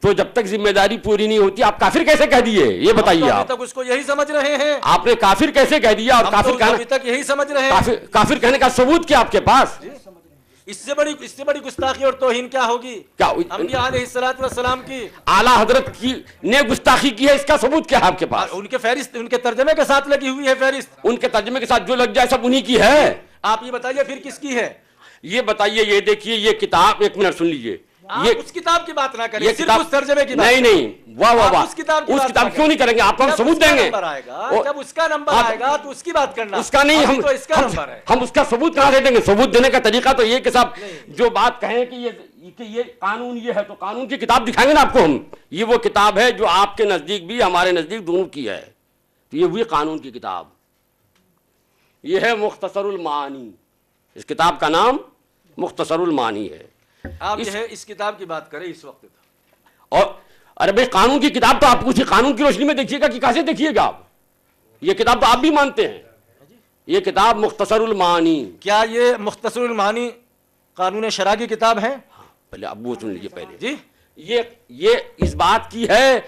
تو جب تک ذمہ داری پوری نہیں ہوتی آپ کافر کیسے کہہ دیے؟ یہ بتائیے آپ. ابھی تک اس کو یہی سمجھ رہے ہیں. آپ نے کافر کیسے کہہ دیا؟ اور کافر ابھی تک یہی سمجھ رہے ہیں. کافر کہنے کا ثبوت کیا آپ کے پاس؟ اس سے بڑی گستاخی اور توہین کیا ہوگی؟ انبیاء علیہ الصلوۃ والسلام کی اعلیٰ حضرت کی نے گستاخی کی ہے، اس کا ثبوت کیا ہے آپ کے پاس؟ ان کے فہرست ان کے ترجمے کے ساتھ لگی ہوئی ہے فہرست. ان کے ترجمے کے ساتھ جو لگ جائے سب انہی کی ہے. آپ یہ بتائیے پھر کس کی ہے؟ یہ بتائیے، یہ دیکھیے یہ کتاب، ایک منٹ سن لیجئے. یہ اس کتاب کی بات نہ کریں، صرف اس ترجمے کی بات. نہیں واہ واہ واہ، اس کتاب کیوں نہیں کریں گے؟ آپ کو ہم ثبوت دیں گے. جب اس کا نمبر آئے گا تو اس کی بات کرنا. اس کا نہیں، ہم اس کا ثبوت کہاں دے دیں گے؟ ثبوت دینے کا طریقہ تو یہ کہ صاحب جو بات کہیں کہ یہ قانون یہ ہے تو قانون کی کتاب دکھائیں گے نا آپ کو ہم. یہ وہ کتاب ہے جو آپ کے نزدیک بھی ہمارے نزدیک دونوں کی ہے. تو یہ ہوئی قانون کی کتاب. یہ ہے مختصر المعانی. اس کتاب کا نام مختصر المعانی ہے. آپ جو ہے اس کتاب کی بات کریں اس وقت. اور ارے بھائی قانون کی کتاب تو آپ کچھ قانون کی روشنی میں دیکھیے گا کہ کیسے دیکھیے گا آپ؟ یہ کتاب تو آپ بھی مانتے ہیں. یہ کتاب مختصر المعانی. کیا یہ مختصر المعانی قانون شرع کی کتاب ہے؟ پہلے اب وہ سن لیجیے پہلے جی. یہ اس بات کی ہے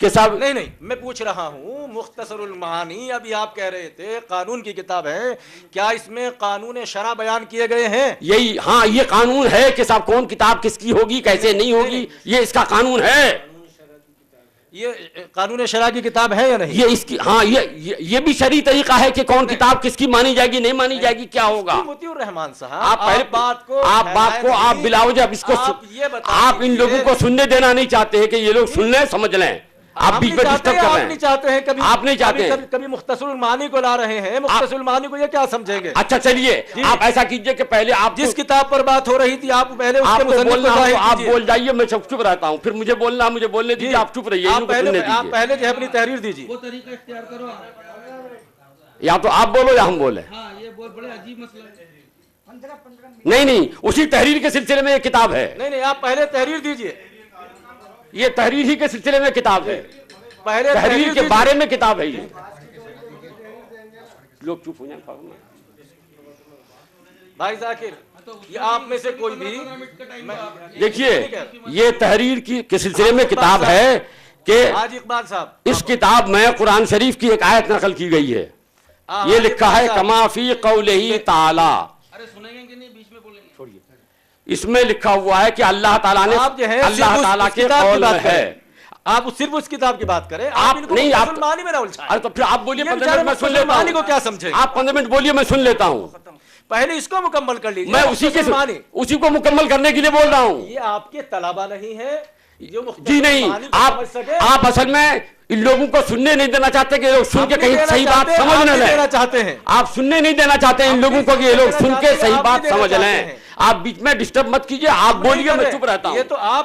کہ صاحب نہیں میں پوچھ رہا ہوں مختصر المعانی ابھی آپ کہہ رہے تھے قانون کی کتاب ہے، کیا اس میں قانون شرع بیان کیے گئے ہیں؟ یہی ہاں، یہ قانون ہے کہ صاحب کون کتاب کس کی ہوگی، کیسے نہیں ہوگی، یہ اس کا قانون ہے. یہ قانون شرع کی کتاب ہے یا نہیں؟ یہ اس کی ہاں یہ بھی شرعی طریقہ ہے کہ کون کتاب کس کی مانی جائے گی نہیں مانی جائے گی. کیا ہوگا مطیع الرحمان صاحب، آپ پہلے بات کو آپ بلاوجہ اب اس کو آپ ان لوگوں کو سننے دینا نہیں چاہتے ہیں کہ یہ لوگ سن لیں سمجھ لیں. آپ بیچ میں ڈسٹرب کر رہے ہیں. آپ نہیں چاہتے ہیں کبھی، آپ نہیں چاہتے ہیں کبھی مختصر المعانی کو لا رہے ہیں. مختصر المعانی کو یہ کیا سمجھیں گے؟ اچھا چلیے آپ ایسا کیجئے کہ پہلے آپ جس کتاب پر بات ہو رہی تھی آپ پہلے اس کے مصنف کو ظاہر کیجئے. آپ بول جائیے، میں چپ رہتا ہوں. پھر مجھے بولنا، مجھے بولنے دیجیے. آپ چپ رہیے. آپ پہلے جو ہے اپنی تحریر دیجیے. وہ طریقہ اختیار کرو. یا تو آپ بولو یا ہم بولیں. ہاں یہ بہت بڑے عجیب مسئلہ ہے. نہیں اسی تحریر کے سلسلے میں یہ کتاب ہے. نہیں آپ پہلے تحریر دیجیے. یہ تحریر ہی کے سلسلے میں کتاب ہے. پہلے تحریر کے بارے میں کتاب ہے. یہ لوگ چپ ہو جائیں. بھائی ذاکر، یہ آپ میں سے کوئی بھی دیکھیے، یہ تحریر کے سلسلے میں کتاب ہے کہ حاجی اقبال صاحب اس کتاب میں قرآن شریف کی ایک آیت نقل کی گئی ہے. یہ لکھا ہے کما فی قولہ تعالی. ارے سنیں گے کہ نہیں؟ بیچ میں بولیں گے. چھوڑیے. اس میں لکھا ہوا ہے کہ اللہ تعالیٰ نے اللہ تعالیٰ کے قول میں ہے. آپ صرف اس کتاب کی بات کریں. آپ نہیں، آپ المعانی میں نہ الجھائیں. تو پھر آپ بولیے 15 منٹ میں سن لیتا المعانی کو ہوں. کیا سمجھیں؟ آپ 15 منٹ بولیے، میں سن لیتا ہوں. پہلے اس کو مکمل کر لیجیے. میں اسی کو مکمل کرنے کے لیے بول رہا ہوں. یہ آپ کے طلبہ نہیں ہے جی نہیں، آپ اصل میں ان لوگوں کو سننے نہیں دینا چاہتے کہ لوگ سن کے کہیں صحیح بات سمجھ نہ لیں. آپ سننے نہیں دینا چاہتے ہیں ان لوگوں کو کہ یہ لوگ سن کے صحیح بات سمجھ لیں. آپ بیچ میں ڈسٹرب مت کیجئے. آپ بولیے، میں چپ رہتا ہوں.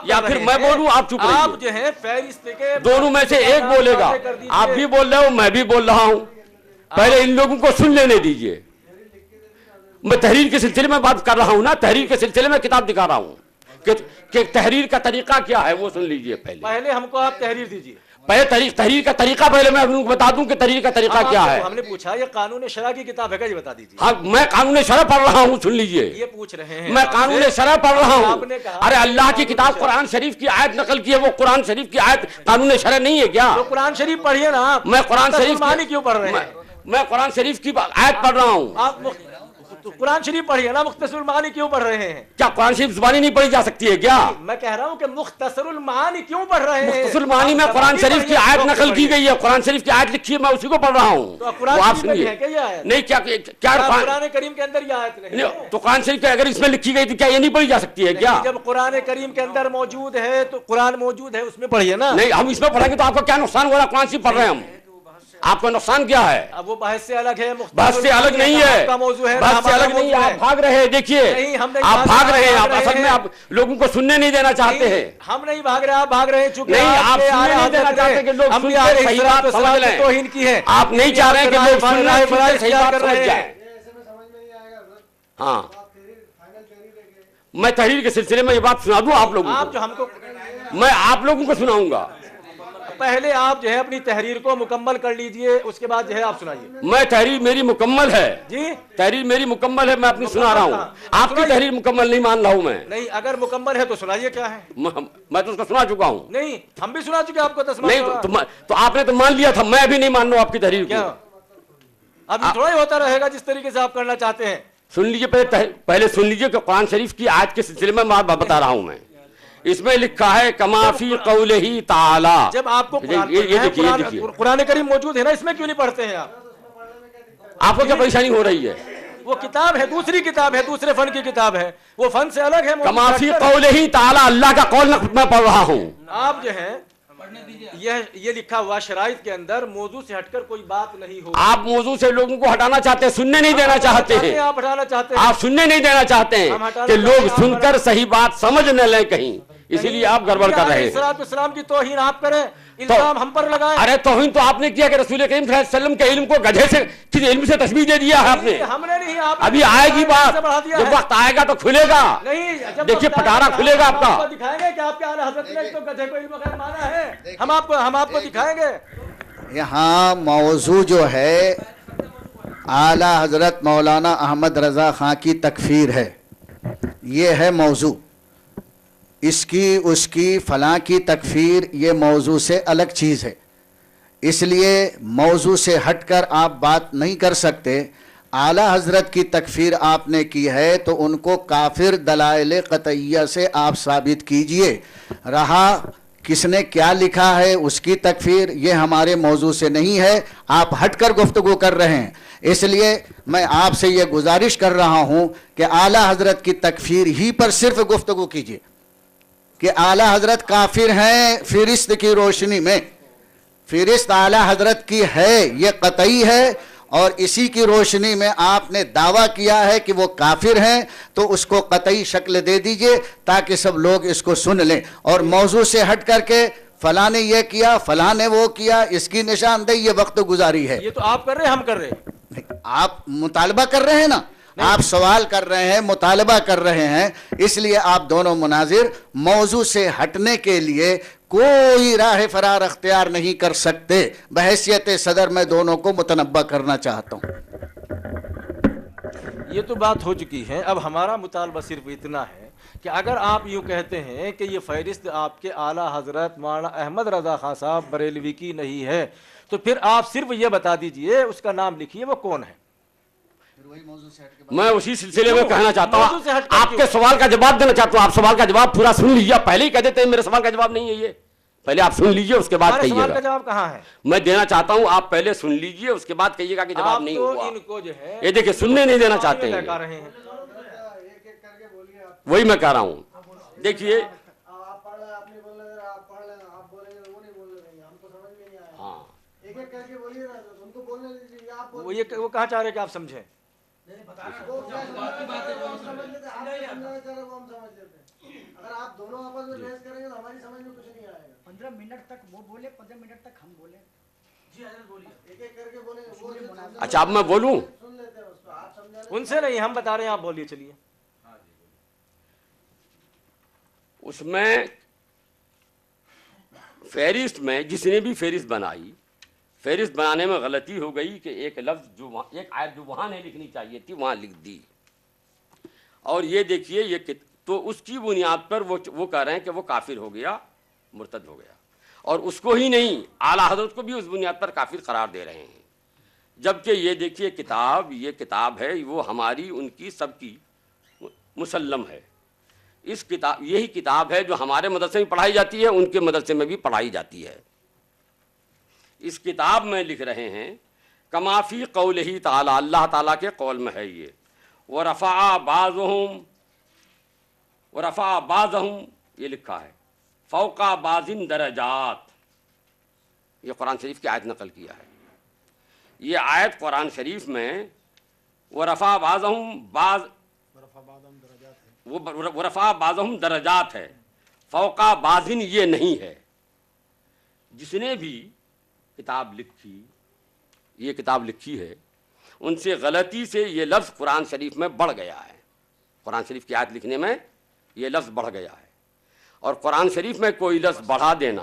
یا پھر میں بولوں، آپ چپ رہیے. آپ جو ہے فہرست کے دونوں میں سے ایک بولے گا. آپ بھی بول رہے ہو، میں بھی بول رہا ہوں. پہلے ان لوگوں کو سن لینے دیجئے. میں تحریر کے سلسلے میں بات کر رہا ہوں نا. تحریر کے سلسلے میں کتاب دکھا رہا ہوں کہ تحریر کا طریقہ کیا ہے وہ سن لیجئے. پہلے ہم کو آپ تحریر دیجئے. پہلے تحریر کا طریقہ پہلے میں آپ کو بتا دوں کہ تحریر کا طریقہ کیا ہے. ہم نے پوچھا یہ قانون شرع کی کتاب ہے کیا؟ یہ بتا دیجیے. ہاں میں قانون شرع پڑھ رہا ہوں، سن لیجئے. یہ پوچھ رہے ہیں میں قانون شرع پڑھ رہا ہوں. ارے اللہ کی کتاب قرآن شریف کی آیت نقل کی ہے، وہ قرآن شریف کی آیت قانون شرع نہیں ہے کیا؟ تو قرآن شریف پڑھیے نا آپ. میں قرآن شریف معنی کیوں پڑھ رہے ہیں؟ میں قرآن شریف کی آیت پڑھ رہا ہوں. آپ قرآن شریف پڑھیے نا. مختصر المعانی کیوں پڑھ رہے ہیں؟ کیا قرآن شریف زبانی نہیں پڑھی جا سکتی ہے کیا؟ میں کہہ رہا ہوں کہ مختصر المعانی کیوں پڑھ رہے ہیں؟ مختصر المعانی میں قرآن شریف کی آیت نقل کی گئی ہے. قرآن شریف کی آیت لکھی ہے، میں اسی کو پڑھ رہا ہوں. تو قرآن شریف ہے کیا یہ آیت؟ نہیں، کیا قرآن کریم کے اندر یہ آیت نہیں؟ تو قرآن شریف اگر اس میں لکھی گئی تو کیا یہ نہیں پڑھی جا سکتی ہے کیا؟ جب قرآن کریم کے اندر موجود ہے تو قرآن موجود ہے، اس میں پڑھیے نا. نہیں، ہم اس میں پڑھیں گے تو آپ کو کیا نقصان ہو رہا ہے؟ قرآن شریف پڑھ رہے ہیں ہم. آپ کا نقصان کیا ہے؟ اب وہ بحث سے الگ ہے. بحث سے الگ نہیں ہے. بحث سے الگ نہیں ہے. آپ بھاگ رہے ہیں. دیکھیے آپ بھاگ رہے ہیں. آپ اصل میں آپ لوگوں کو سننے نہیں دینا چاہتے ہیں. ہم نہیں بھاگ رہے، آپ بھاگ رہے ہیں. چونکہ نہیں، آپ سننے نہیں دینا چاہتے کہ لوگ سن کے صحیح بات سمجھ لیں. توہین کی ہے. آپ نہیں چاہ رہے کہ لوگ سن کے صحیح بات سمجھ جائیں. ہاں، میں تحریر کے سلسلے میں یہ بات سنا دوں آپ لوگوں کو. جو ہم کو میں آپ لوگوں کو سناؤں گا. پہلے آپ جو ہے اپنی تحریر کو مکمل کر لیجئے, اس کے بعد جو ہے آپ سنائیے. میں تحریر میری مکمل ہے جی تحریر میری مکمل ہے, میں اپنی سنا رہا ہوں. آپ کی تحریر مکمل نہیں مان رہا ہوں میں. نہیں, اگر مکمل ہے تو سنائیے کیا ہے. میں تو اس کو سنا چکا ہوں. نہیں, ہم بھی سنا چکے آپ کو. نہیں تو آپ نے تو مان لیا تھا, میں ابھی نہیں مان رہا ہوں آپ کی تحریر کو. اب یہ تھوڑا ہی ہوتا رہے گا جس طریقے سے آپ کرنا چاہتے ہیں. سن لیجئے, پہلے سن لیجئے کہ قرآن شریف کی آیت کے سلسلے میں بتا رہا ہوں. میں اس میں لکھا ہے کما فی قولہ تعالی. جب آپ کو قرآن کریم موجود ہے نا, اس میں کیوں نہیں پڑھتے ہیں آپ؟ آپ کو کیا پریشانی ہو رہی ہے؟ وہ کتاب ہے, دوسری کتاب ہے, دوسرے فن کی کتاب ہے, وہ فن سے الگ ہے. کما فی قولہ تعالی, اللہ کا قول میں پڑھ رہا ہوں. آپ جو ہے یہ لکھا ہوا شرائط کے اندر موضوع سے ہٹ کر کوئی بات نہیں ہو. آپ موضوع سے لوگوں کو ہٹانا چاہتے ہیں, سننے نہیں دینا چاہتے ہیں. آپ ہٹانا چاہتے ہیں, آپ سننے نہیں دینا چاہتے ہیں کہ لوگ سن کر صحیح بات سمجھ نہ لیں کہیں, اسی لیے آپ گڑبڑ کر رہے ہیں. اسلام کی توہین آپ کریں, الزام ہم پر لگائیں. ارے توہین تو آپ نے کیا کہ رسول کریم صلی اللہ علیہ وسلم کے علم کو گدھے سے کسی علم سے تشبیہ دے دیا ہے آپ نے. ہم نے نہیں, ابھی آئے گی بات, جب وقت آئے گا تو کھلے گا. دیکھیے پٹارا کھلے گا آپ کا. دکھائیں گے کہ آپ کے اعلیٰ حضرت نے تو گدھے کو علم غیب مانا ہے. ہم آپ کو دکھائیں گے. یہاں موضوع جو ہے اعلیٰ حضرت مولانا احمد رضا خان کی تکفیر ہے, یہ ہے موضوع. اس کی فلاں کی تکفیر یہ موضوع سے الگ چیز ہے, اس لیے موضوع سے ہٹ کر آپ بات نہیں کر سکتے. اعلیٰ حضرت کی تکفیر آپ نے کی ہے تو ان کو کافر دلائل قطعیہ سے آپ ثابت کیجئے. رہا کس نے کیا لکھا ہے اس کی تکفیر, یہ ہمارے موضوع سے نہیں ہے, آپ ہٹ کر گفتگو کر رہے ہیں. اس لیے میں آپ سے یہ گزارش کر رہا ہوں کہ اعلیٰ حضرت کی تکفیر ہی پر صرف گفتگو کیجئے کہ اعلیٰ حضرت کافر ہیں. فہرست کی روشنی میں فہرست اعلیٰ حضرت کی ہے, یہ قطعی ہے, اور اسی کی روشنی میں آپ نے دعویٰ کیا ہے کہ وہ کافر ہیں, تو اس کو قطعی شکل دے دیجئے تاکہ سب لوگ اس کو سن لیں. اور موضوع سے ہٹ کر کے فلاں نے یہ کیا, فلاں نے وہ کیا, اس کی نشاندہی یہ وقت گزاری ہے. یہ تو آپ کر رہے ہیں, ہم کر رہے ہیں. آپ مطالبہ کر رہے ہیں نا, آپ سوال کر رہے ہیں, مطالبہ کر رہے ہیں, اس لیے آپ دونوں مناظر موضوع سے ہٹنے کے لیے کوئی راہ فرار اختیار نہیں کر سکتے. بحیثیت صدر میں دونوں کو متنبہ کرنا چاہتا ہوں. یہ تو بات ہو چکی ہے. اب ہمارا مطالبہ صرف اتنا ہے کہ اگر آپ یوں کہتے ہیں کہ یہ فہرست آپ کے اعلیٰ حضرت مولانا احمد رضا خان صاحب بریلوی کی نہیں ہے, تو پھر آپ صرف یہ بتا دیجئے, اس کا نام لکھیے, وہ کون ہے. میں اسی سلسلے میں کہنا چاہتا ہوں, آپ کے سوال کا جواب دینا چاہتا ہوں. آپ سوال کا جواب پورا سن لیجیے, پہلے ہی کہہ دیتے ہیں میرے سوال کا جواب نہیں ہے یہ. پہلے آپ سن لیجئے, اس کے بعد کہیے گا. سوال کا جواب کہاں ہے؟ میں دینا چاہتا ہوں, آپ پہلے سن لیجئے, اس کے بعد کہیے گا کہ جواب نہیں ہوا. یہ دیکھیں سننے نہیں دینا چاہتے ہیں, وہی میں کہہ رہا ہوں. دیکھیے وہ کہاں چاہ رہے کہ آپ سمجھیں. اگر آپ دونوں آپس میں بحث کریں گے تو ہماری سمجھ میں کچھ نہیں آئے گا. 15 منٹ تک وہ بولے, 15 منٹ تک ہم بولیں. جی حضرت بولیے, ایک ایک کر کے بولیں. اچھا اب میں بولوں, سن لیتے ہیں اس کو, آپ سمجھا. ان سے نہیں, ہم بتا رہے ہیں, آپ بولیے. چلیے. اس میں فہرست میں جس نے بھی فہرست بنائی, فہرست بنانے میں غلطی ہو گئی کہ ایک لفظ جو ایک آیت جو وہاں نہیں لکھنی چاہیے تھی وہاں لکھ دی. اور یہ دیکھیے یہ تو اس کی بنیاد پر وہ کہہ رہے ہیں کہ وہ کافر ہو گیا, مرتد ہو گیا, اور اس کو ہی نہیں اعلیٰ حضرت کو بھی اس بنیاد پر کافر قرار دے رہے ہیں. جبکہ یہ دیکھیے یہ کتاب ہے, وہ ہماری ان کی سب کی مسلم ہے. اس کتاب یہی کتاب ہے جو ہمارے مدرسے میں پڑھائی جاتی ہے, ان کے مدرسے میں بھی پڑھائی جاتی ہے. اس کتاب میں لکھ رہے ہیں کما فی قولہ تعالی, اللہ تعالیٰ کے قول میں ہے یہ, ورفع بعضهم یہ لکھا ہے فوق بعض درجات. یہ قرآن شریف کی آیت نقل کیا ہے. یہ آیت قرآن شریف میں ورفع بعضهم درجات ہے, فوق بعض یہ نہیں ہے. جس نے بھی کتاب لکھی, یہ کتاب لکھی ہے, ان سے غلطی سے یہ لفظ قرآن شریف میں بڑھ گیا ہے. قرآن شریف کی آیت لکھنے میں یہ لفظ بڑھ گیا ہے. اور قرآن شریف میں کوئی لفظ بڑھا دینا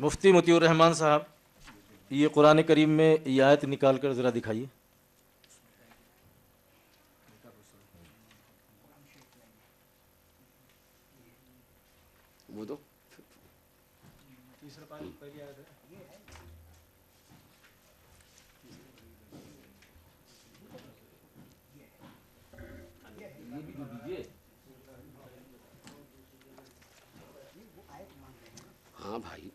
مفتی مطیع الرحمان صاحب یہ قرآن کریم میں یہ آیت نکال کر ذرا دکھائیے. وہ دو تیسرا پہلی آیت ہے. ہاں بھائی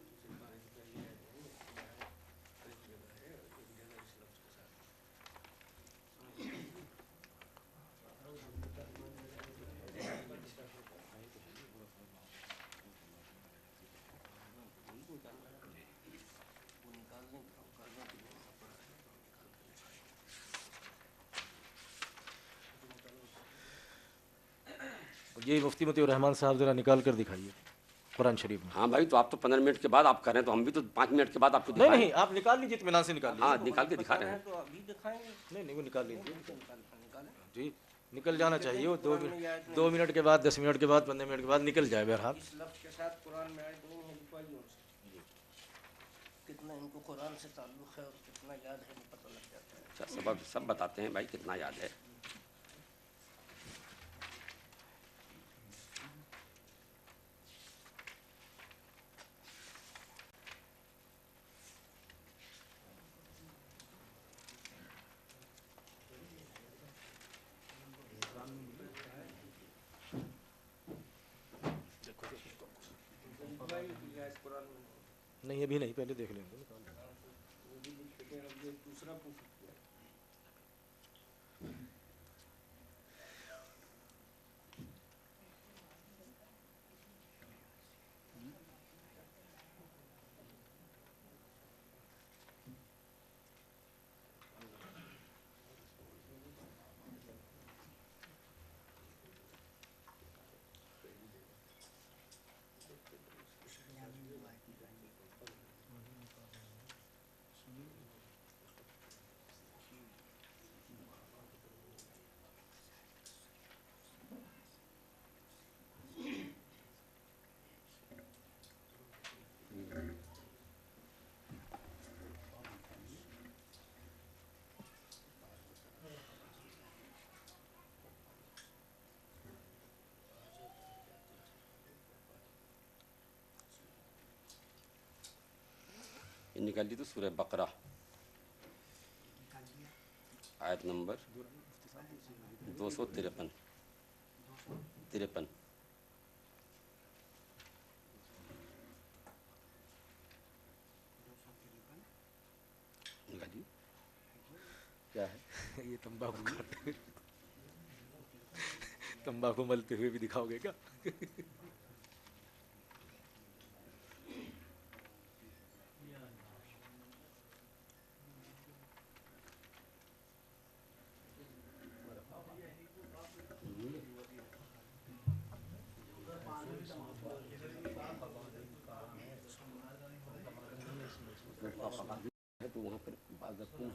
یہ مفتی مطیع الرحمان صاحب ذرا نکال کر دکھائیے قرآن شریف میں. ہاں بھائی تو آپ تو 15 منٹ کے بعد آپ کریں تو ہم بھی تو 5 منٹ کے بعد آپ کو نہیں دکھائیں. نہیں آپ نکال لیجیے اطمینان سے نکال لیجیے. ہاں نکال کے دکھا رہے ہیں. تو ابھی دکھائیں گے. نہیں نہیں وہ نکال لیجیے. نکالیں. جی نکل جانا چاہیے وہ 2 منٹ کے بعد 10 منٹ کے بعد 15 منٹ کے بعد نکل جائے. بہرحال اس لفظ کے ساتھ قرآن میں آیت نہیں ہے لکھوائیے ان سے. کتنا ان کو قرآن سے تعلق ہے اور کتنا یاد ہے وہ پتہ لگ جاتا ہے. اچھا سبب سب بتاتے ہیں بھائی کتنا یاد ہے. نہیں ابھی نہیں پہلے دیکھ لیں گے. نکال لی تو سورہ بقرہ آیت نمبر 253 نکالیے. کیا ہے یہ تمباکو کھاتے ہوئے تمباکو ملتے ہوئے بھی دکھاؤ گے کیا؟ تو وہاں پر بعضکم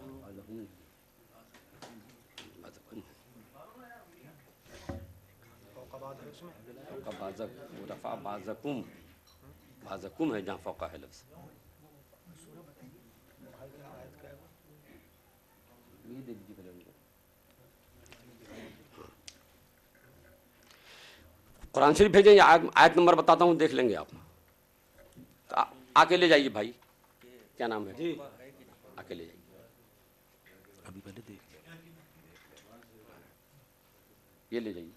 رفع بعضکم ہے جہاں فوقہ ہے لفظ. یہ دیکھ لیجیے پہلے ان کو. قرآن شریف بھیجیں یا آیت نمبر بتاتا ہوں دیکھ لیں گے آپ. آ کے لے جائیے بھائی. کیا نام ہے جی؟ آ کے لے جائیے. ابھی پہلے دیکھ یہ لے جائیے.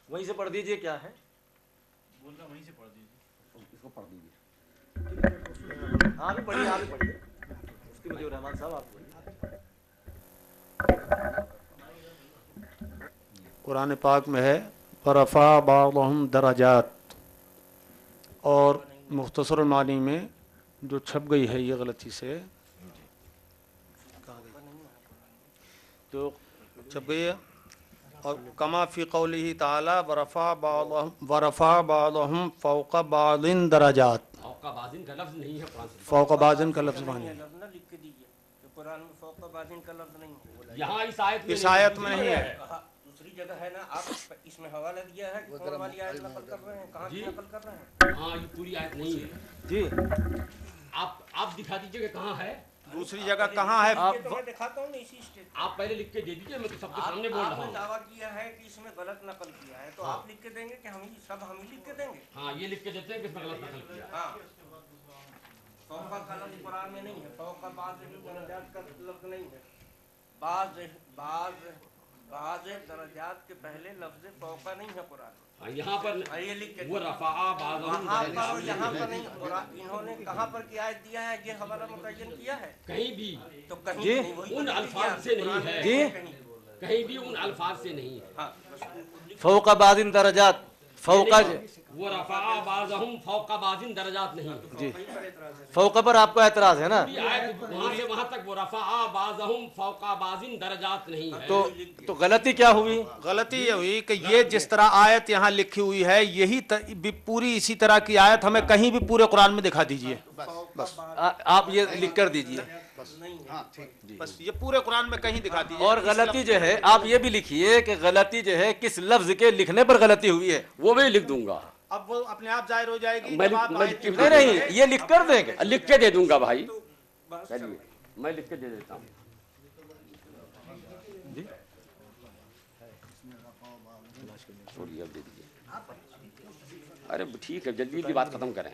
وہیں سے پڑھ دیجئے. کیا ہے بول رہا وہیں سے پڑھ دیجیے. اس کو پڑھ دیجیے. ہاں بھی پڑھیے. آپ بھی پڑھیے. مفتی مطیع الرحمان صاحب آپ پڑھیے. قرآن پاک میں ہے ورفع بعضهم درجات, اور مختصر المعانی میں جو چھپ گئی ہے یہ غلطی سے جو چھپ گئی ہے, اور کما فی قولہ تعالی ورفع بعضهم فوق بعض درجات. فوق بعضن کا لفظ نہیں ہے قرآن شریف. فوق بعضن کا لفظ مانی ہے. لفظ نہ لکھ کے دیجیے کہ قرآن میں فوق بعضن کا لفظ نہیں ہے. یہاں اس آیت میں اس آیت میں نہیں ہے. دوسری جگہ ہے نا، آپ اس میں حوالہ دیا ہے کہ کون والی آیت نقل کر رہے ہیں، کہاں جی؟ سے نقل کر رہے ہیں؟ ہاں یہ پوری آیت نہیں ہے جی آپ دکھا دیجیے کہ کہاں ہے دوسری جگہ کہاں ہے؟ یہ تو میں دکھاتا ہوں نا اسی اسٹیج پہ۔ آپ پہلے لکھ کے دے دیجیے، میں تو سب کے سامنے بول آپ رہا نے ہوں۔ دعویٰ کیا ہے کہ اس میں غلط نقل کیا ہے، تو ہاں۔ آپ لکھ کے دیں گے کہ ہم ہی سب ہم ہی لکھ کے دیں گے؟ ہاں یہ لکھ کے دیتے ہیں کہ اس میں غلط نقل کیا ہے۔ ہاں، فوقہ کا لفظ قرآن میں نہیں ہے، فوقہ بعض درجات کا لفظ نہیں ہے، بعض درجات کے پہلے لفظ فوقہ نہیں ہے قرآن میں۔ ہاں یہاں پر یہ لکھ کے وہ رفع بعضهم وہاں پر اور درجات یہاں پر نہیں نہیں، انہوں نے کہاں پر کی آیت دیا ہے، یہ حوالہ متعین کیا ہے؟ کہیں بھی تو کہیں جی؟ نہیں، وہی تو ان لکھ الفاظ دیا سے نہیں قرآن ہے۔ میں جی؟ کہیں۔ کہیں بھی ان الفاظ سے نہیں ہے۔ ہاں، بس فوق بعض درجات، فوق وہ رفع بعضهم فوق بعض درجات نہیں ہے۔ جی فوق پر آپ کو اعتراض ہے نا؟ پوری آیت وہاں سے وہاں تک وہ رفع بعضهم فوق بعض درجات نہیں ہے۔ تو غلطی کیا ہوئی؟ غلطی یہ ہوئی کہ یہ جس طرح آیت یہاں لکھی ہوئی ہے یہی بھی پوری اسی طرح کی آیت ہمیں کہیں بھی پورے قرآن میں دکھا دیجئے، آپ یہ لکھ کر دیجئے، بس یہ پورے قرآن میں کہیں دکھا دیجئے۔ اور غلطی جو ہے آپ یہ بھی لکھیے کہ غلطی جو ہے کس لفظ کے لکھنے پر غلطی ہوئی ہے۔ وہ میں لکھ دوں گا، اب وہ اپنے آپ ظاہر ہو جائے گی میں جب آپ میں آیت لکھ- نہیں نہیں یہ لکھ کر دیں گے۔ لکھ کے دے دوں گا بھائی، چلیے میں لکھ کے دے دیتا ہوں۔ چھوڑیے اب دے دیجیے۔ ارے ٹھیک ہے، جلدی جلدی بات ختم کریں۔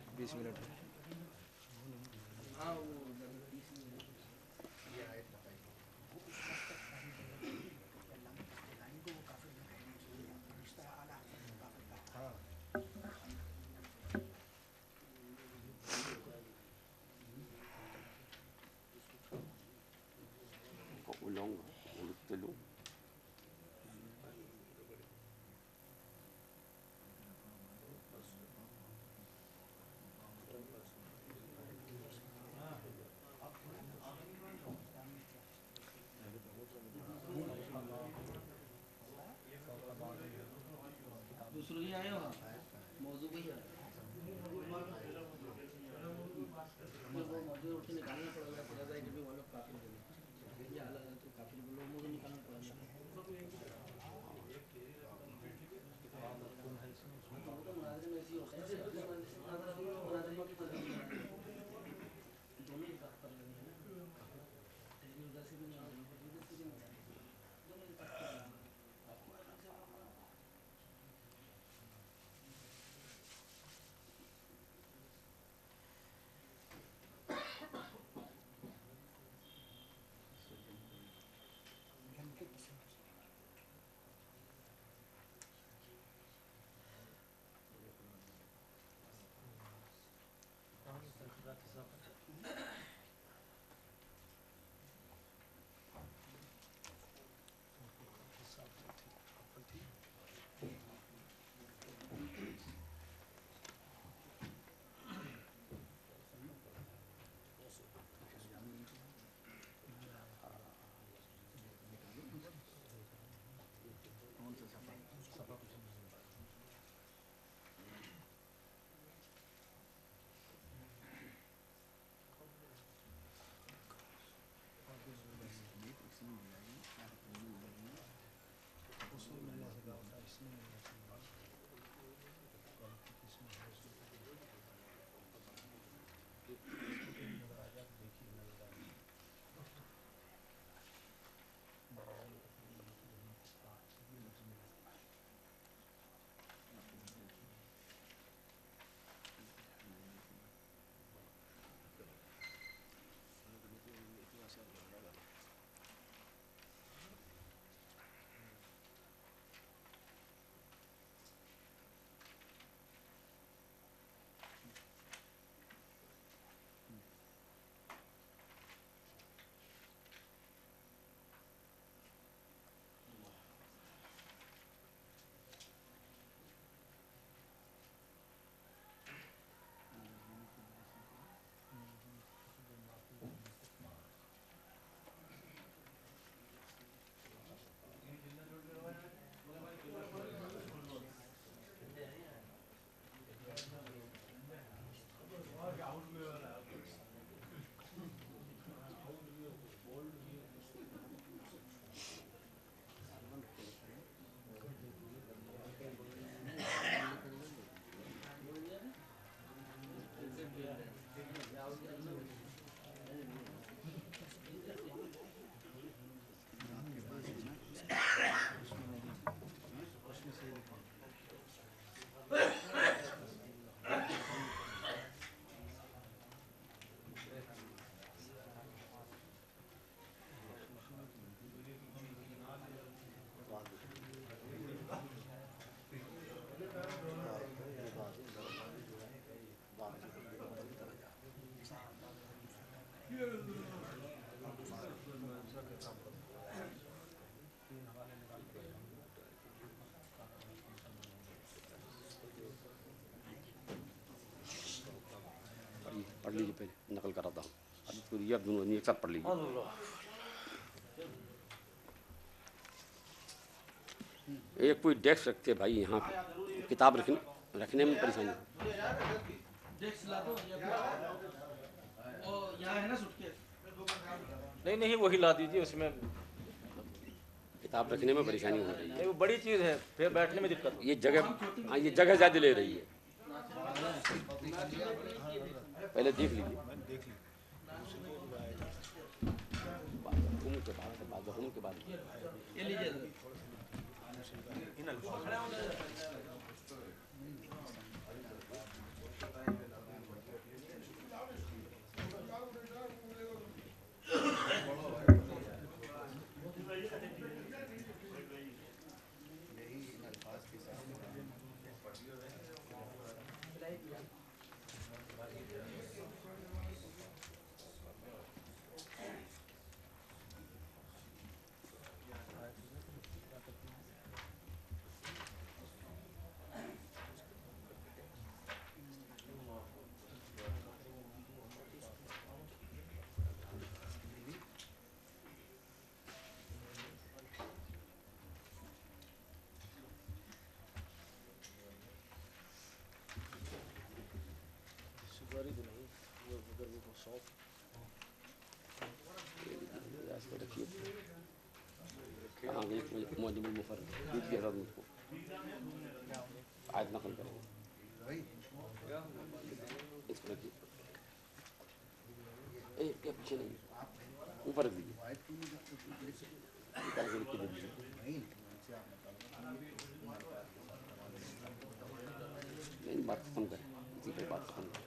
دوسروں ہی آئے ہو موضوع وہی ہے، وہ موضوع اٹھ کے نکالنا پڑے گا کہ وہ لوگ کافر بولے، یہ حالت ہے تو کافر بولو، موضوع نکالنا پڑے گا۔ پہلے نقل کراتا ہوں، ابھی کو دیا دونوں ایک ساتھ پڑھ لیجیے. ایک کوئی ڈیسک رکھتے بھائی یہاں پہ، کتاب رکھنے میں پریشانی. ڈیسک لا دو یا اور یہاں ہے نا سوٹ کیس. نہیں وہی لا دیجیے، اس میں کتاب رکھنے میں پریشانی ہو رہی ہے. نہیں وہ بڑی چیز ہے، پھر بیٹھنے میں دقت. یہ جگہ، ہاں یہ جگہ زیادہ لے رہی ہے. پہلے دیکھ لیجیے. کے بعد یہ لیجیے. موجب المفرد کی حضرت مجھ کو آیت نقل کریں. اس کو رکھیے، کیا پیچھے نہیں، اوپر رکھ دیجیے. نہیں بات ختم کریں، اسی پہ بات ختم کریں.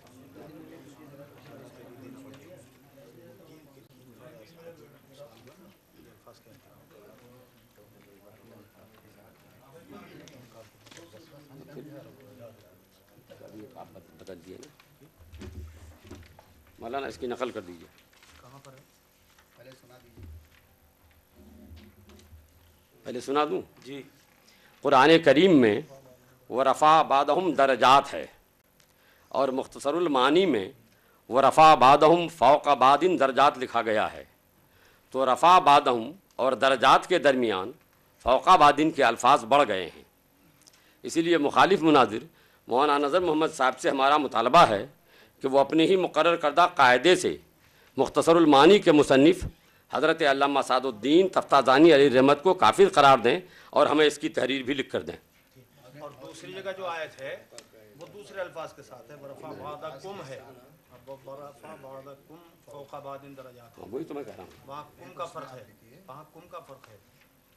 آپ بتا دیے نا مولانا، اس کی نقل کر دیجیے. کہاں پر ہے؟ پہلے سنا دیجیے. پہلے سنا دوں جی. قرآن کریم میں ورفع بعضهم درجات ہے، اور مختصر المعانی میں ورفع بعضهم فوق بعض درجات لکھا گیا ہے. تو رفع بعضهم اور درجات کے درمیان فوق بعض کے الفاظ بڑھ گئے ہیں. اسی لیے مخالف مناظر مولانا نظر محمد صاحب سے ہمارا مطالبہ ہے کہ وہ اپنے ہی مقرر کردہ قاعدے سے مختصر المعانی کے مصنف حضرت علامہ سعد الدین تفتازانی علیہ رحمت کو کافر قرار دیں اور ہمیں اس کی تحریر بھی لکھ کر دیں. اور دوسری جگہ جو آیت ہے وہ دوسرے الفاظ کے ساتھ ہے، ورفع بعضکم ہے، ورفع بعضکم فوق بعض درجات. وہی تو میں کہہ رہا ہوں، وہاں کم کا فرق ہے، وہاں کم کا فرق ہے.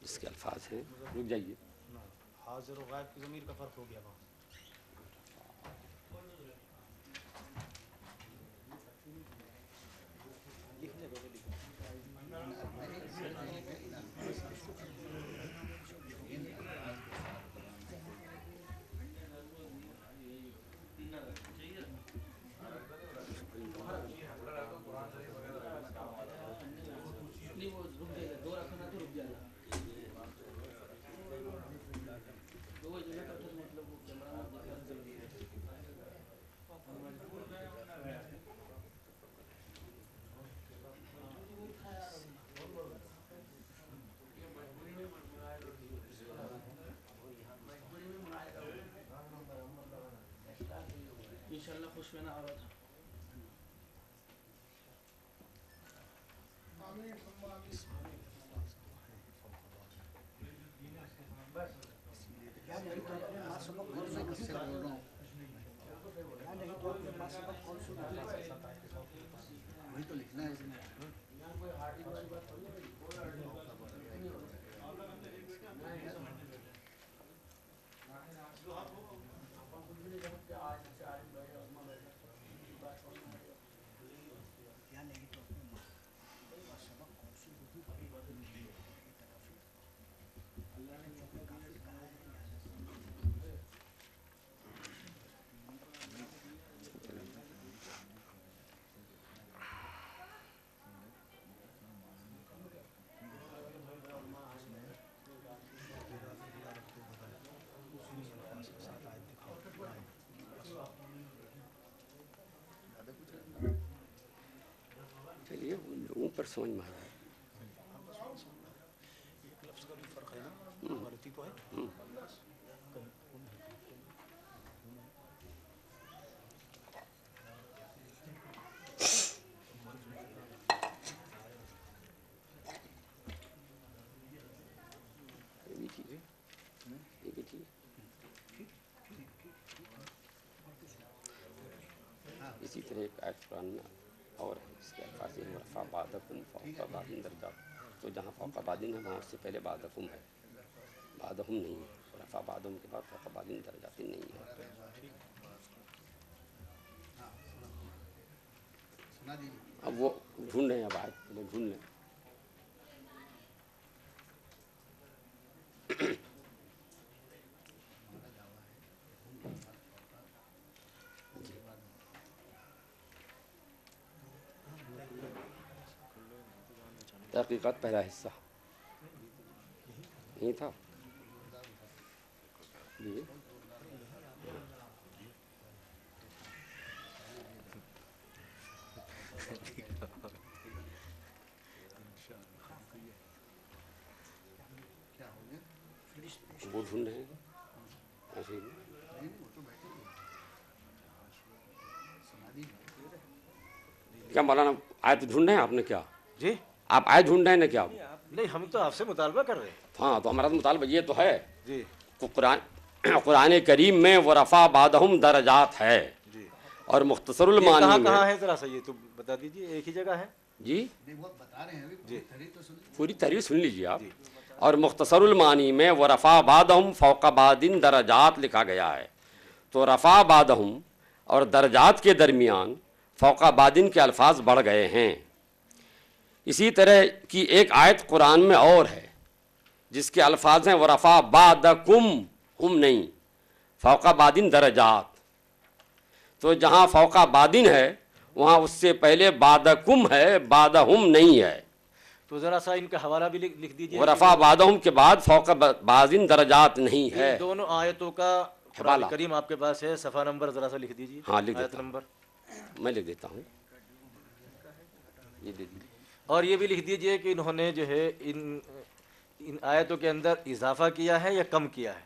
اس کے الفاظ ہیں. رک جائیے. حاضر و غائب کی ضمیر کا فرق ہو گیا وہاں. انشاءاللہ خوش میں نہ آ رہا تھا. وہی تو لکھنا ہے اس میں. پر سمجھ میں آیا. ایک لفظ کا بھی فرق ہے نا, غلطی تو ہے. اسی طرح ایک آیت قرآن میں اور ہے اس کے الفاظ ہیں ورفع بعضکم فوق بعض درجات. تو جہاں فوق بعض ہے وہاں اس سے پہلے بعضکم ہے, بعضہم نہیں ہے. ورفع بعضہم کے بعد فوق بعض درجات نہیں ہے. سنا دیجیے. اب وہ ڈھونڈ رہے ہیں, اب آیت پہلے ڈھونڈ لیں. تحقیقات پہلا حصہ نہیں تھا جی. وہ ڈھونڈ رہے ہیں ایسے ہی. کیا مولانا آیت ڈھونڈ رہے ہیں آپ نے؟ کیا جی آپ آیت ڈھونڈ رہے ہیں نا کیا؟ نہیں, ہم تو آپ سے مطالبہ کر رہے ہیں. ہاں تو ہمارا مطالبہ یہ تو ہے جی کہ قرآن کریم میں ورفع بعضہم درجات ہے جی. اور مختصر یہ المعانی کہاں میں کہاں ہے ذرا سا یہ تو بتا دیجیے. ایک ہی جگہ ہے؟ جی نہیں وہ بتا رہے ہیں ابھی, جی. تحریر تو سن لیجیے. پوری تحریر سن لیجیے آپ. اور مختصر المعانی میں ورفع بعضہم فوق بعض درجات لکھا گیا ہے. تو رفع بعضہم اور درجات کے درمیان فوق بعض کے الفاظ بڑھ گئے ہیں. اسی طرح کی ایک آیت قرآن میں اور ہے جس کے الفاظ ہیں ورفع بعضکم, ہم نہیں, فوق بعض درجات. تو جہاں فوق بعض ہے وہاں اس سے پہلے بعضکم ہے, بعضہم نہیں ہے. تو ذرا سا ان کا حوالہ بھی لکھ دیجیے. ورفع بعضہم کے بعد فوق بعض درجات نہیں ہے. ان دونوں آیتوں کا قرآن حوالہ. کریم آپ کے پاس ہے, صفحہ نمبر ذرا سا لکھ دیجیے. ہاں لکھ آیت دیتا ہوں, نمبر. میں لکھ دیتا ہوں, یہ دے دیجیے. اور یہ بھی لکھ دیجئے کہ انہوں نے جو ہے ان آیتوں کے اندر اضافہ کیا ہے یا کم کیا ہے,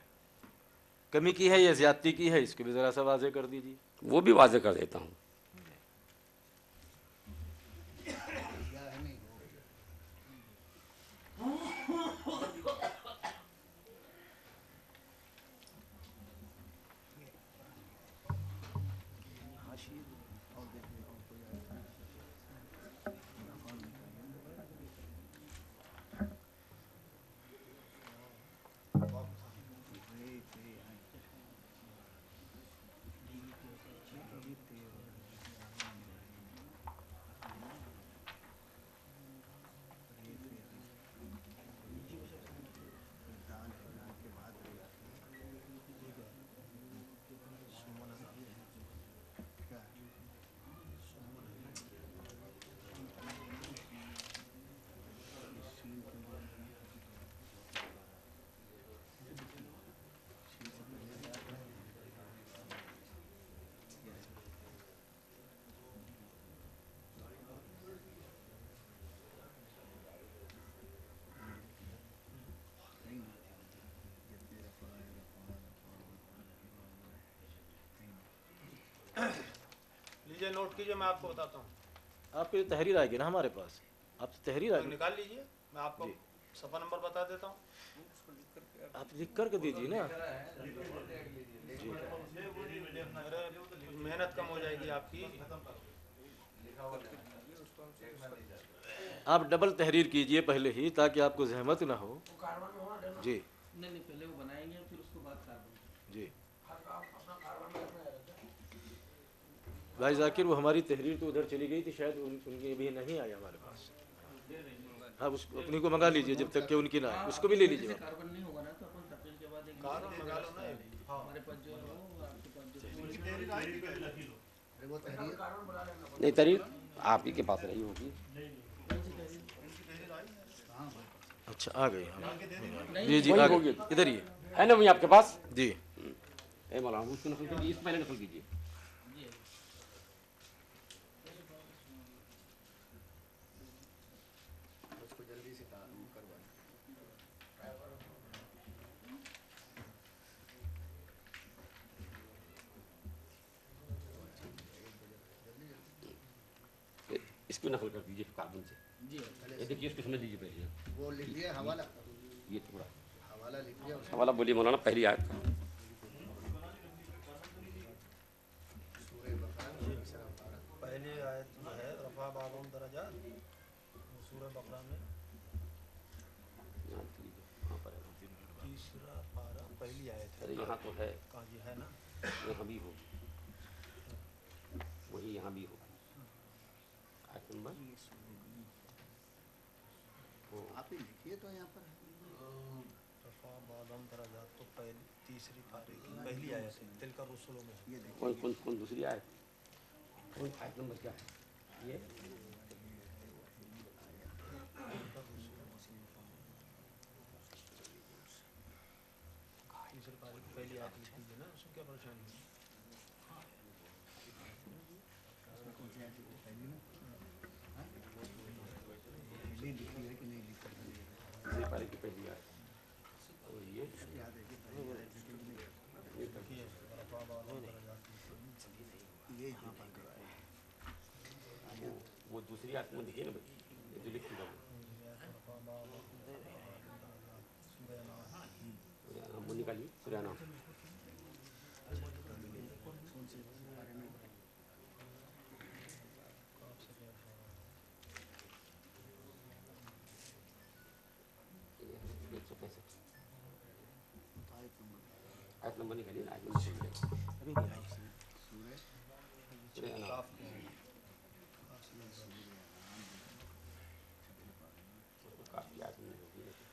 کمی کی ہے یا زیادتی کی ہے, اس کو بھی ذرا سا واضح کر دیجیے. وہ بھی واضح کر دیتا ہوں. لیجیے نوٹ کیجیے, میں آپ کو بتاتا ہوں. آپ کی تحریر آئے گی نا ہمارے پاس, آپ سے تحریر آئے گی, نکال لیجیے, میں آپ کو صفحہ نمبر بتا دیتا ہوں. آپ لکھ کر کے دیجیے نا. محنت کم ہو جائے گی آپ کی. آپ ڈبل تحریر کیجئے پہلے ہی تاکہ آپ کو زحمت نہ ہو. جی نہیں پہلے وہ بنائیں گے پھر اس کو بعد کاربن. جی بھائی ذاکر, وہ ہماری تحریر تو ادھر چلی گئی تھی, شاید ان کی بھی نہیں آئی ہمارے پاس. آپ اس کو اپنی کو منگا لیجئے جب تک کہ ان کی نہ آئے, اس کو بھی لے لیجئے. کاربن نہیں ہوگا نا تو اپن تقریر کے بعد ایک کاربن منگا لو نا. ہمارے پاس جو ہے وہ آپ کے پاس جو وہ تحریر نہیں, تحریر آپ ہی کے پاس رہی ہوگی. اچھا آ گئی. جی جی آ گئی, ادھر ہی ہے نا وہی آپ کے پاس. جی. اے مولانا اس کو نقل کیجیے, اس پہلے نقل کیجیے. اس کو نقل کر دیجیے کاربن سے. جی یہ دیکھیے اس کو سمجھ لیجیے پہلے. وہ لکھیے حوالہ یہ تھوڑا حوالہ لکھیے اس حوالہ بولیے مولانا پہلی آیت کا. سورہ بقرہ تیسرا پارہ. پہلی آیت جو ہے رفع بعضهم درجات، وہ سورہ بقرہ میں یہاں پر ہے. تیسرا پارہ پہلی آیت ہے. ارے یہاں تو ہے، کہاں جی ہے نا؟ یہاں بھی ہو، وہی یہاں بھی ہو. آیت نمبر آپ ہی لکھیے تو یہاں پر رفع بعضهم درجات تو پہلی تیسری پارے کی پہلی آیت ہے. تلک الرسل میں یہ کون کون کون دوسری آیت؟ کون آیت نمبر کیا ہے یہ؟ تیسری پارے کی پہلی آیت لکھ دیجیے نا، اس میں کیا پریشانی ہے؟ تیسری پارے کی پہلی آیت اور یہ دیکھیے رفع بعضهم درجات وہ دوسری آیت میں دیکھیے نا بھائی، یہ جو لکھ دیا رفع بعضهم سورہ نام. وہ نکالیے سورہ نام. آیت نمبر نکالیے نا، آیت نمبر سورہ نام. کافی آیت نہیں ہوگی لیکن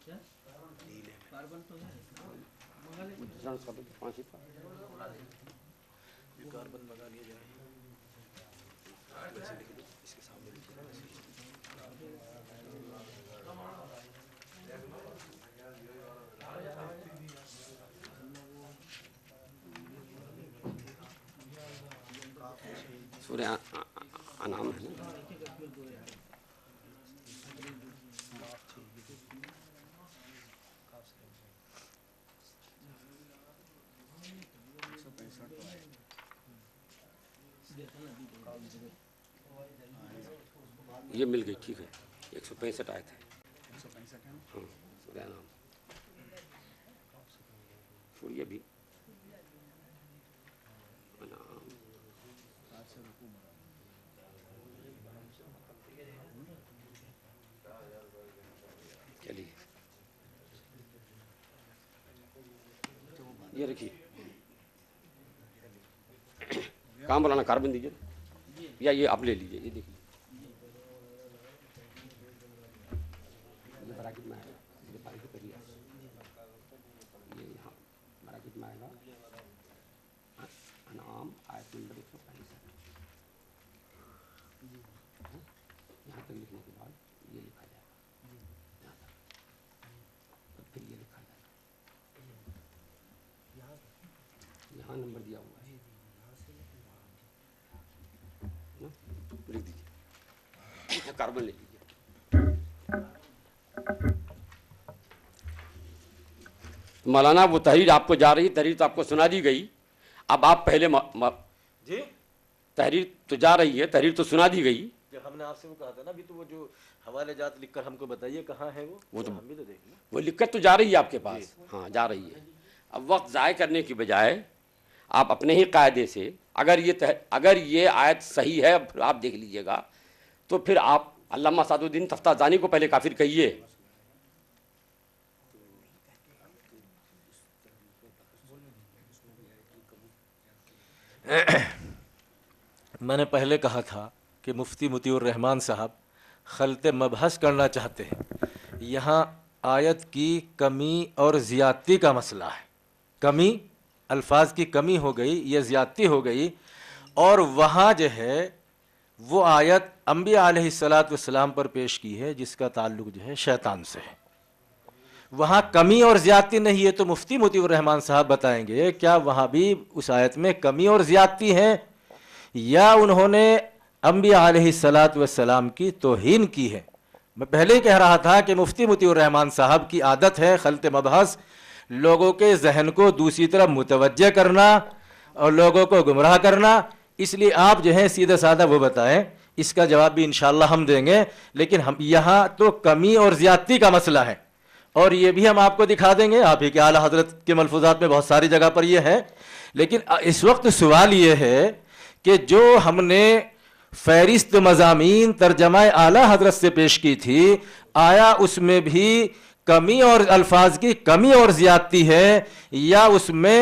کیا کاربن تو ہے منگا لیں. دوسرا نسخہ تو 5 ہی تھا. کاربن لگا لیا جائے. اس کے سامنے سورہ انعام ہے نا. یہ مل گئی، ٹھیک ہے. 165 آیت ہے. ہاں سورہ انعام چھوڑیے ابھی. انعام چلیے یہ رکھیے. کہاں مولانا کاربن دیجیے یا یہ آپ لے لیجیے. یہ دیکھیے یہ براکٹ میں آئے گا، یہ پاری کی پہلی آیت. یہ یہاں براکٹ میں آئے گا انعام آیت نمبر 165. یہاں تک لکھنے کے بعد یہ لکھا جائے گا یہاں تک، اور پھر یہ لکھا جائے گا. یہاں نمبر دیا ہوا ہے نا، لکھ دیجیے. کاربن لے لیجیے. مولانا وہ تحریر آپ کو جا رہی، تحریر تو آپ کو سنا دی گئی. اب آپ پہلے جی تحریر تو جا رہی ہے، تحریر تو سنا دی گئی. جو ہم نے آپ سے وہ کہا تھا نا ابھی، تو وہ جو حوالے جات لکھ کر ہم کو بتائیے کہاں ہے وہ تو ہم بھی تو دیکھ لیں. وہ لکھ کر تو جا رہی ہے آپ کے پاس. ہاں جا رہی ہے. اب وقت ضائع کرنے کی بجائے آپ اپنے ہی قاعدے سے اگر یہ آیت صحیح ہے آپ دیکھ لیجئے گا، تو پھر آپ علامہ سعد الدین تفتازانی کو پہلے کافر کہیے. میں نے پہلے کہا تھا کہ مفتی مطیع الرحمان صاحب خلط مبحث کرنا چاہتے ہیں. یہاں آیت کی کمی اور زیادتی کا مسئلہ ہے. کمی، الفاظ کی کمی ہو گئی، یہ زیادتی ہو گئی. اور وہاں جو ہے وہ آیت انبیاء علیہ الصلاۃ والسلام پر پیش کی ہے جس کا تعلق جو ہے شیطان سے ہے. وہاں کمی اور زیادتی نہیں ہے تو مفتی مطیع الرحمان صاحب بتائیں گے کیا وہاں بھی اس آیت میں کمی اور زیادتی ہے یا انہوں نے انبیاء علیہ الصلاۃ والسلام کی توہین کی ہے؟ میں پہلے ہی کہہ رہا تھا کہ مفتی مطیع الرحمان صاحب کی عادت ہے خلط مبحث، لوگوں کے ذہن کو دوسری طرف متوجہ کرنا اور لوگوں کو گمراہ کرنا، اس لیے آپ جو ہیں سیدھا سادہ وہ بتائیں، اس کا جواب بھی انشاءاللہ ہم دیں گے، لیکن ہم یہاں تو کمی اور زیادتی کا مسئلہ ہے اور یہ بھی ہم آپ کو دکھا دیں گے، آپ ہی کے اعلیٰ حضرت کے ملفوظات میں بہت ساری جگہ پر یہ ہے، لیکن اس وقت سوال یہ ہے کہ جو ہم نے فہرست مضامین ترجمہ اعلیٰ حضرت سے پیش کی تھی، آیا اس میں بھی کمی اور الفاظ کی کمی اور زیادتی ہے یا اس میں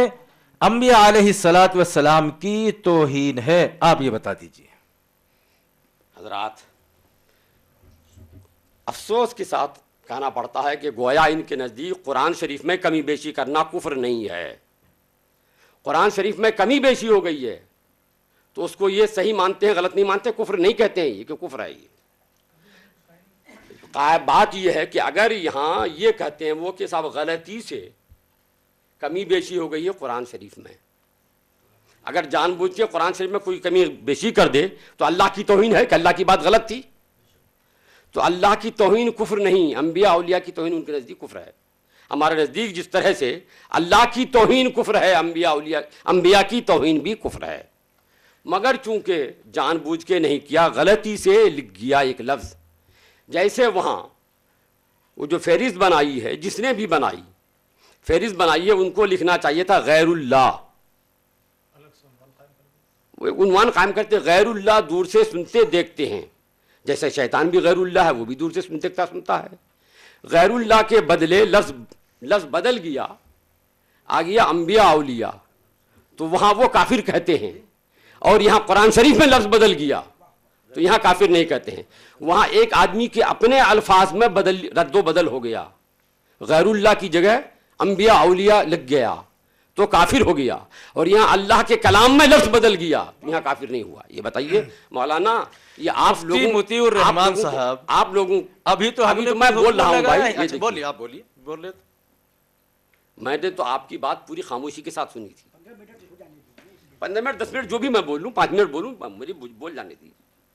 انبیاء علیہ الصلاۃ والسلام کی توہین ہے؟ آپ یہ بتا دیجئے۔ حضرات، افسوس کے ساتھ کہنا پڑتا ہے کہ گویا ان کے نزدیک قرآن شریف میں کمی بیشی کرنا کفر نہیں ہے۔ قرآن شریف میں کمی بیشی ہو گئی ہے تو اس کو یہ صحیح مانتے ہیں، غلط نہیں مانتے، کفر نہیں کہتے ہیں یہ کہ کفر ہے۔ یہ بات یہ ہے کہ اگر یہاں یہ کہتے ہیں وہ کہ صاحب غلطی سے کمی بیشی ہو گئی ہے قرآن شریف میں، اگر جان بوجھ کے قرآن شریف میں کوئی کمی بیشی کر دے تو اللہ کی توہین ہے کہ اللہ کی بات غلط تھی، تو اللہ کی توہین کفر نہیں، انبیاء اولیاء کی توہین ان کے نزدیک کفر ہے۔ ہمارے نزدیک جس طرح سے اللہ کی توہین کفر ہے، انبیاء کی توہین بھی کفر ہے، مگر چونکہ جان بوجھ کے نہیں کیا، غلطی سے لکھ گیا ایک لفظ، جیسے وہاں وہ جو فہرست بنائی ہے، جس نے بھی بنائی فہرست بنائی ہے، ان کو لکھنا چاہیے تھا غیر اللہ، وہ ایک عنوان قائم کرتے غیر اللہ دور سے سنتے دیکھتے ہیں، جیسے شیطان بھی غیر اللہ ہے، وہ بھی دور سے دیکھتا سنتا ہے۔ غیر اللہ کے بدلے لفظ بدل گیا، آ گیا انبیاء اولیاء، تو وہاں وہ کافر کہتے ہیں، اور یہاں قرآن شریف میں لفظ بدل گیا تو یہاں کافر نہیں کہتے ہیں۔ وہاں ایک آدمی کے اپنے الفاظ میں رد و بدل ہو گیا، غیر اللہ کی جگہ انبیاء اولیاء لگ گیا تو کافر ہو گیا، اور یہاں اللہ کے کلام میں لفظ بدل گیا تو یہاں کافر نہیں ہوا۔ یہ بتائیے مولانا، یہ آپ لوگوں مطیع الرحمان صاحب، آپ لوگوں ابھی تو میں بول رہا ہوں بھائی، اچھا بولیے، آپ بولیے، بول رہے تھے۔ میں نے تو آپ کی بات پوری خاموشی کے ساتھ سنی تھی، 15 منٹ 10 منٹ جو بھی میں بول لوں، 5 منٹ بولوں، مجھے بول جانے دی۔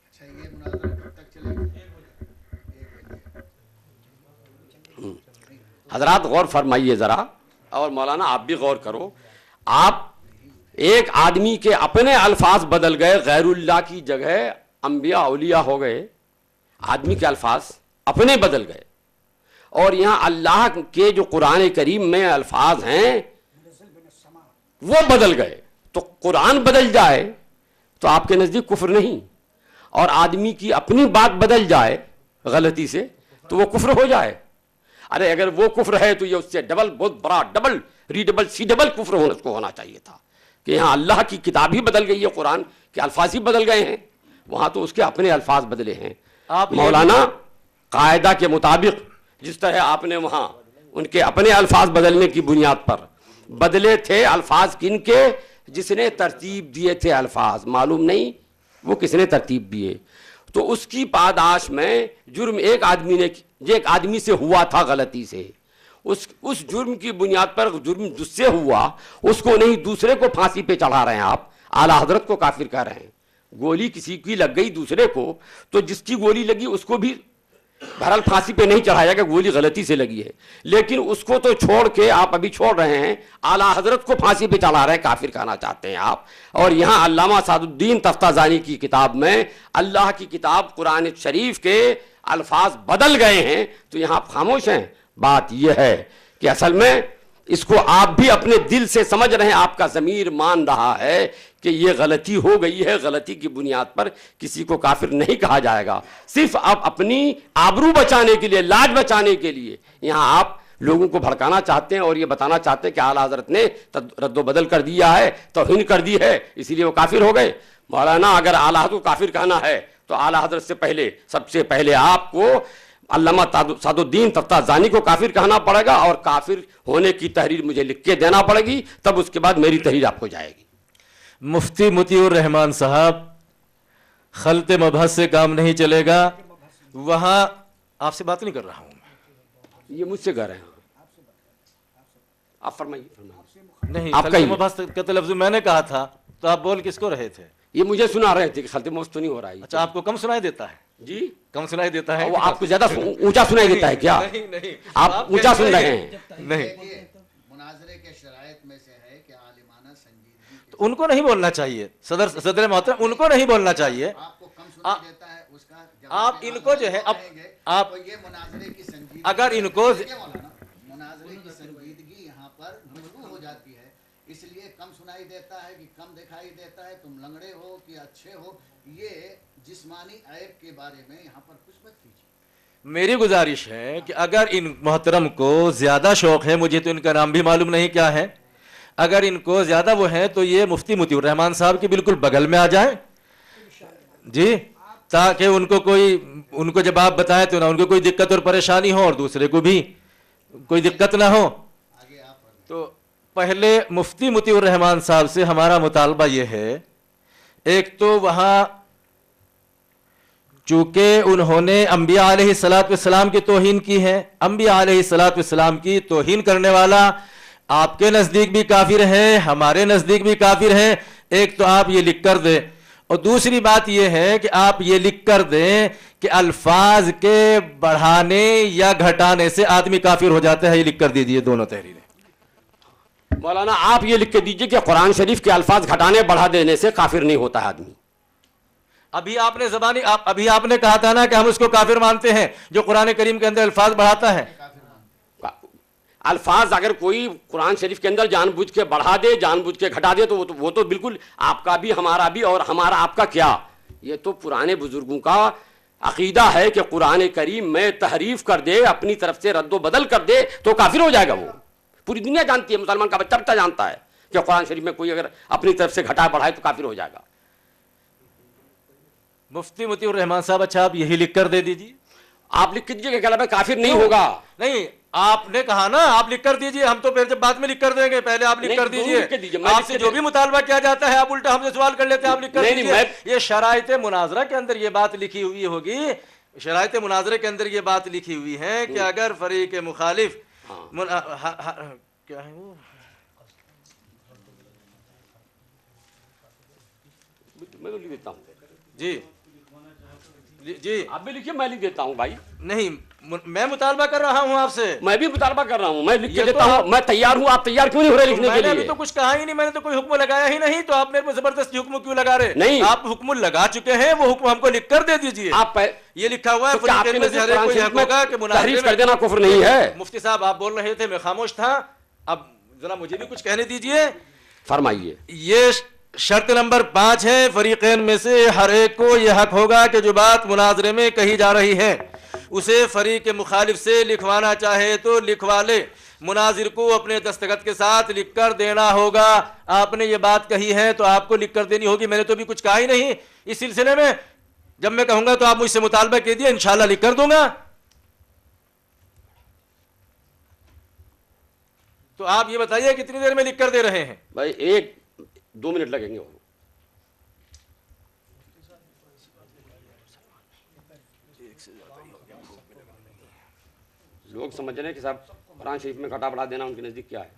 اچھا یہ مناظرہ کب تک چلے گا؟ حضرات غور فرمائیے ذرا، اور مولانا آپ بھی غور کرو، آپ ایک آدمی کے اپنے الفاظ بدل گئے، غیر اللہ کی جگہ انبیاء اولیاء ہو گئے، آدمی کے الفاظ اپنے بدل گئے، اور یہاں اللہ کے جو قرآن کریم میں الفاظ ہیں وہ بدل گئے، تو قرآن بدل جائے تو آپ کے نزدیک کفر نہیں، اور آدمی کی اپنی بات بدل جائے غلطی سے تو وہ کفر ہو جائے۔ ارے اگر وہ کفر ہے تو یہ اس سے ڈبل، بہت بڑا ڈبل ریڈبل سی ڈبل کفر ہونا چاہیے تھا کہ یہاں اللہ کی کتاب ہی بدل گئی ہے، قرآن کے الفاظ ہی بدل گئے ہیں، وہاں تو اس کے اپنے الفاظ بدلے ہیں۔ آپ مولانا قاعدہ کے مطابق جس طرح آپ نے وہاں ان کے اپنے الفاظ بدلنے کی بنیاد پر بدلے تھے، الفاظ کن کے؟ جس نے ترتیب دیے تھے الفاظ، معلوم نہیں وہ کس نے ترتیب دیے، تو اس کی پاداش میں جرم ایک آدمی سے ہوا تھا غلطی سے، اس جرم کی بنیاد پر جرم جس سے ہوا اس کو نہیں، دوسرے کو پھانسی پہ چڑھا رہے ہیں آپ، اعلیٰ حضرت کو کافر کہہ رہے ہیں۔ گولی کسی کی لگ گئی دوسرے کو تو جس کی گولی لگی اس کو بھی بہرحال پھانسی پہ نہیں چڑھایا کہ گولی غلطی سے لگی ہے، لیکن اس کو تو چھوڑ کے آپ ابھی چھوڑ رہے ہیں، اعلیٰ حضرت کو پھانسی پہ چڑھا رہے ہیں، کافر کہنا چاہتے ہیں آپ۔ اور یہاں علامہ سعد الدین تفتازانی کی کتاب میں اللہ کی کتاب قرآن شریف کے الفاظ بدل گئے ہیں تو یہاں آپ خاموش ہیں۔ بات یہ ہے کہ اصل میں اس کو آپ بھی اپنے دل سے سمجھ رہے ہیں، آپ کا ضمیر مان رہا ہے کہ یہ غلطی ہو گئی ہے، غلطی کی بنیاد پر کسی کو کافر نہیں کہا جائے گا، صرف آپ اپنی آبرو بچانے کے لیے، لاج بچانے کے لیے یہاں آپ لوگوں کو بھڑکانا چاہتے ہیں اور یہ بتانا چاہتے ہیں کہ اعلیٰ حضرت نے رد و بدل کر دیا ہے، توہین کر دی ہے، اسی لیے وہ کافر ہو گئے۔ مولانا اگر اعلیٰ حضرت کو کافر کہنا ہے تو اعلیٰ حضرت سے پہلے، سب سے پہلے آپ کو علامہ سعد الدین تفتازانی کو کافر کہنا پڑے گا، اور کافر ہونے کی تحریر مجھے لکھ کے دینا پڑے گی، تب اس کے بعد میری تحریر آپ کو جائے گی۔ مفتی مطیع الرحمان صاحب، خلط مبحث سے کام نہیں چلے گا، وہاں آپ سے بات نہیں کر رہا ہوں، یہ مجھ سے کہہ رہے ہیں، آپ فرمائیے نہیں آپ خلط کہیے۔ مباحث کا لفظ میں نے کہا تھا تو آپ بول کس کو رہے تھے؟ یہ مجھے سنا رہے تھے کہ خلط مباحث تو نہیں ہو رہا ہے۔ اچھا آپ کو کم سنائی دیتا ہے؟ جی کم سنائی دیتا ہے؟ وہ آپ کو زیادہ اونچا سنائی دیتا ہے کیا؟ نہیں نہیں آپ اونچا سن رہے ہیں؟ نہیں دیکھیے مناظرے کے شرائط میں سے ہے کہ عالمانہ سنجیدگی کے تو ان کو نہیں بولنا چاہیے، صدر محترم ان کو نہیں بولنا چاہیے۔ آپ کو کم سنائی دیتا ہے اس کا جواب آپ ان کو جو ہے اب آپ تو یہ مناظرے کی سنجیدگی اگر ان کو مناظرے کی سنجیدگی یہاں پر مجروح ہو جاتی ہے، اس لیے کم سنائی دیتا ہے کہ کم دکھائی دیتا ہے، تم لنگڑے ہو کہ اچھے ہو، یہ جسمانی عیب کے بارے میں یہاں پر کچھ مت کیجیے۔ میری گزارش ہے کہ اگر ان محترم کو زیادہ شوق ہے، مجھے تو ان کا نام بھی معلوم نہیں کیا ہے، اگر ان کو زیادہ وہ ہے تو یہ مفتی مطیع الرحمان صاحب کے بالکل بغل میں آ جائیں جی، تاکہ ان کو جب آپ بتائیں تو نہ ان کو کوئی دقت اور پریشانی ہو اور دوسرے کو بھی کوئی دقت نہ ہو۔ تو پہلے مفتی مطیع الرحمان صاحب سے ہمارا مطالبہ یہ ہے، ایک تو وہاں چونکہ انہوں نے انبیاء علیہ السلام کی توہین کی ہے، انبیاء علیہ السلام کی توہین کرنے والا آپ کے نزدیک بھی کافر ہے، ہمارے نزدیک بھی کافر ہے، ایک تو آپ یہ لکھ کر دیں، اور دوسری بات یہ ہے کہ آپ یہ لکھ کر دیں کہ الفاظ کے بڑھانے یا گھٹانے سے آدمی کافر ہو جاتا ہے، یہ لکھ کر دیجیے دونوں تحریریں۔ مولانا آپ یہ لکھ کے دیجئے کہ قرآن شریف کے الفاظ گھٹانے بڑھا دینے سے کافر نہیں ہوتا ہے آدمی۔ ابھی آپ نے کہا تھا نا کہ ہم اس کو کافر مانتے ہیں جو قرآن کریم کے اندر الفاظ بڑھاتا ہے۔ الفاظ اگر کوئی قرآن شریف کے اندر جان بوجھ کے بڑھا دے، جان بوجھ کے گھٹا دے تو وہ تو بالکل آپ کا بھی ہمارا بھی اور ہمارا آپ کا کیا، یہ تو پرانے بزرگوں کا عقیدہ ہے کہ قرآن کریم میں تحریف کر دے، اپنی طرف سے رد و بدل کر دے تو کافر ہو جائے گا۔ وہ پوری دنیا جانتی ہے، مسلمان کا بچہ بچہ جانتا ہے کہ قرآن شریف میں کوئی اگر اپنی طرف سے گھٹا بڑھائے تو کافر ہو جائے گا۔ مفتی مطیع الرحمان صاحب اچھا آپ یہی لکھ کر دے دیجیے، آپ لکھ کے دیجیے کہ کلمہ کافر نہیں ہوگا۔ نہیں آپ نے کہا نا آپ لکھ کر دیجیے، ہم تو پھر جب بعد میں لکھ کر دیں گے، پہلے آپ لکھ کر دیجیے، آپ سے جو بھی مطالبہ کیا جاتا ہے آپ الٹا ہم سے سوال کر لیتے ہیں، آپ لکھ کر دیجیے۔ یہ شرائط مناظرہ کے اندر یہ بات لکھی ہوئی ہوگی، شرائط مناظرے کے اندر یہ بات لکھی ہوئی ہے کہ اگر فریق مخالف کیا ہے وہ میں تو لکھ دیتا ہوں جی جی آپ بھی لکھیے، میں لکھ دیتا ہوں بھائی۔ نہیں میں مطالبہ کر رہا ہوں آپ سے، میں بھی مطالبہ کر رہا ہوں، میں لکھ کے دیتا ہوں، میں تیار ہوں، آپ تیار کیوں نہیں ہو رہے لکھنے میں کے نے ابھی لیے؟ تو کچھ کہا ہی نہیں، میں نے تو کوئی حکم لگایا ہی نہیں، تو آپ میرے کو زبردستی حکم کیوں لگا رہے؟ نہیں آپ حکم لگا چکے ہیں، وہ حکم ہم کو لکھ کر دے دیجیے۔ آپ یہ لکھا ہوا ہے فریقین میں سے ہر ایک کو یہ حق ہوگا کہ تحریف کر دینا کفر نہیں ہے۔ مفتی صاحب آپ بول رہے تھے، میں خاموش تھا، اب ذرا مجھے بھی کچھ کہنے دیجیے۔ فرمائیے۔ یہ شرط نمبر 5 ہے، فریقین میں سے ہر ایک کو یہ حق ہوگا کہ جو بات مناظرے میں کہی جا رہی ہے اسے فریق مخالف سے لکھوانا چاہے تو لکھوا لے، مناظر کو اپنے دستخط کے ساتھ لکھ کر دینا ہوگا۔ آپ نے یہ بات کہی ہے تو آپ کو لکھ کر دینی ہوگی، میں نے تو ابھی کچھ کہا ہی نہیں اس سلسلے میں، جب میں کہوں گا تو آپ مجھ سے مطالبہ کیجیے، انشاءاللہ لکھ کر دوں گا۔ تو آپ یہ بتائیے کتنی دیر میں لکھ کر دے رہے ہیں؟ بھائی 1-2 منٹ لگیں گے۔ لوگ سمجھ رہے ہیں کہ صاحب قرآن شریف میں گھٹا بڑھا دینا ان کے نزدیک کیا ہے؟